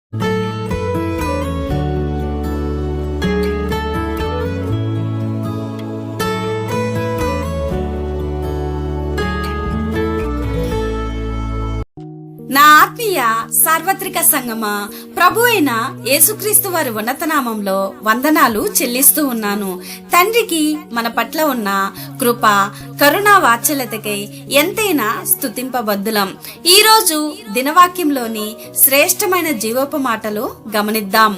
నా ఆత్మీయ సార్వత్రిక సంగమా, ప్రభు అయిన యేసుక్రీస్తు వారి ఉన్నతనామంలో వందనాలు చెల్లిస్తూ ఉన్నాను. తండ్రికి మన పట్ల ఉన్న కృప, కరుణా వాత్సల్యతకై ఎంతైనా స్తుతింపబద్దులం. ఈ రోజు దినవాక్యంలోని శ్రేష్టమైన జీవోప మాటలు గమనిద్దాం.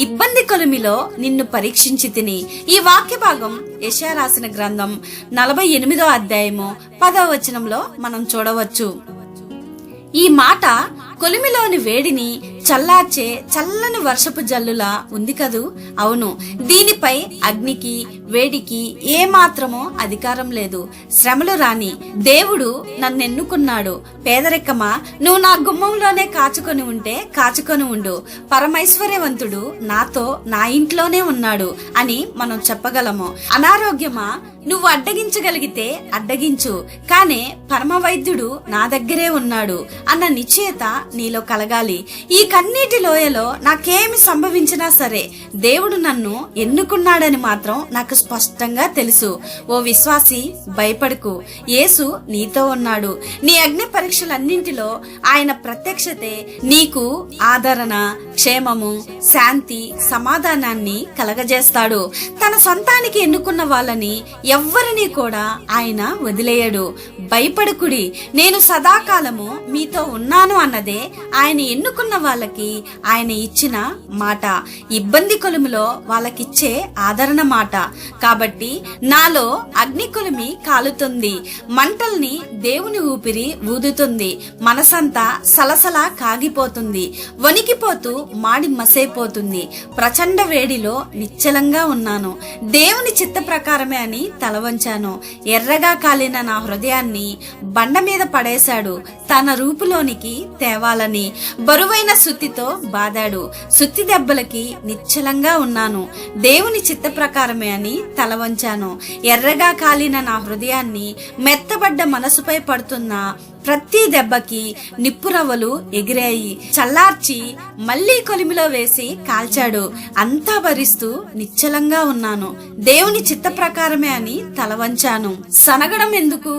ఇబ్బంది కొలిమిలో నిన్ను పరీక్షించి తిని. ఈ వాక్య భాగం యెషయా రాసిన గ్రంథం 48వ అధ్యాయము 10వ వచనంలో మనం చూడవచ్చు. ఈ మాట కొలిమిలోని వేడిని చల్లార్చే చల్లని వర్షపు జల్లులా ఉంది కదూ. అవును, దీనిపై అగ్నికి వేడికి ఏ మాత్రమో అధికారం లేదు. శ్రమలు రాని, దేవుడు నన్నెన్నుకున్నాడు. పేదరికమా, నువ్వు నా గుమ్మంలోనే కాచుకొని ఉంటే కాచుకొని ఉండు. పరమైశ్వర్యవంతుడు నాతో నా ఇంట్లోనే ఉన్నాడు అని మనం చెప్పగలము. అనారోగ్యమా, నువ్వు అడ్డగించగలిగితే అడ్డగించు, కానీ పరమ వైద్యుడు నా దగ్గరే ఉన్నాడు అన్న నిశ్చయత నీలో కలగాలి. ఈ కన్నీటి లోయలో నాకేమి సంభవించినా సరే దేవుడు నన్ను ఎన్నుకున్నాడని మాత్రం నాకు స్పష్టంగా తెలుసు. ఓ విశ్వాసి, భయపడకు, యేసు నీతో ఉన్నాడు. నీ అగ్ని పరీక్షలన్నింటిలో ఆయన ప్రత్యక్షతే నీకు ఆదరణ, క్షేమము, శాంతి, సమాధానాన్ని కలగజేస్తాడు. తన సొంతానికి ఎన్నుకున్న వాళ్ళని ఎవ్వరినీ కూడా ఆయన వదిలేయడు. భయపడకుడి, నేను సదాకాలము మీతో ఉన్నాను అన్నదే ఆయన ఎన్నుకున్న వాళ్ళకి ఆయన ఇచ్చిన మాట. ఇబ్బంది కొలిమిలో వాళ్ళకిచ్చే ఆదరణ మాట. కాబట్టి నాలో అగ్ని కొలిమి కాలుతుంది, మంటల్ని దేవుని ఊపిరి ఊదుతుంది. మనసంతా సలసల కాగిపోతుంది, వణికిపోతూ మాడి మసైపోతుంది. ప్రచండ వేడిలో నిశ్చలంగా ఉన్నాను. దేవుని చిత్త ప్రకారమే అని తలవంచాను. ఎర్రగా కాలిన నా హృదయాన్ని బండ మీద పడేశాడు, తన రూపులోనికి తేవాలని. బరువైన సుత్తితో బాదాడు, సుత్తి దెబ్బలకి నిశ్చలంగా ఉన్నాను. దేవుని చిత్త ప్రకారమే అని తలవంచాను. ఎర్రగా కాలిన నా హృదయాన్ని మెత్తబడ్డ మనసుపై పడుతున్న ప్రతి దెబ్బకి నిప్పురవ్వలు ఎగిరాయి. చల్లార్చి మళ్లీ కొలిమిలో వేసి కాల్చాడు. అంతా భరిస్తూ నిశ్చలంగా ఉన్నాను. దేవుని చిత్త ప్రకారమే అని తలవంచాను. సనగడం ఎందుకు?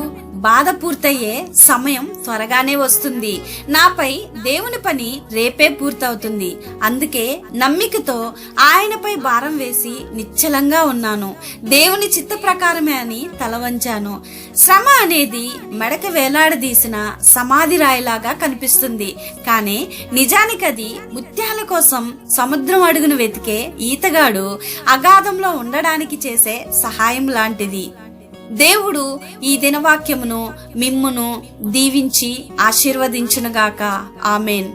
బాధ పూర్తయ్యే సమయం త్వరగానే వస్తుంది. నాపై దేవుని పని రేపే పూర్తవుతుంది. అందుకే నమ్మికతో ఆయనపై భారం వేసి నిశ్చలంగా ఉన్నాను. దేవుని చిత్త ప్రకారమే అని తలవంచాను. శ్రమ అనేది మెడక వేలాడదీసిన సమాధి రాయిలాగా కనిపిస్తుంది, కానీ నిజానికి అది ముత్యాల కోసం సముద్రం అడుగును వెతికే ఈతగాడు అగాధంలో ఉండడానికి చేసే సహాయం లాంటిది. దేవుడు ఈ దినవాక్యమును మిమ్మును దీవించి ఆశీర్వదించునుగాక. ఆమేన్.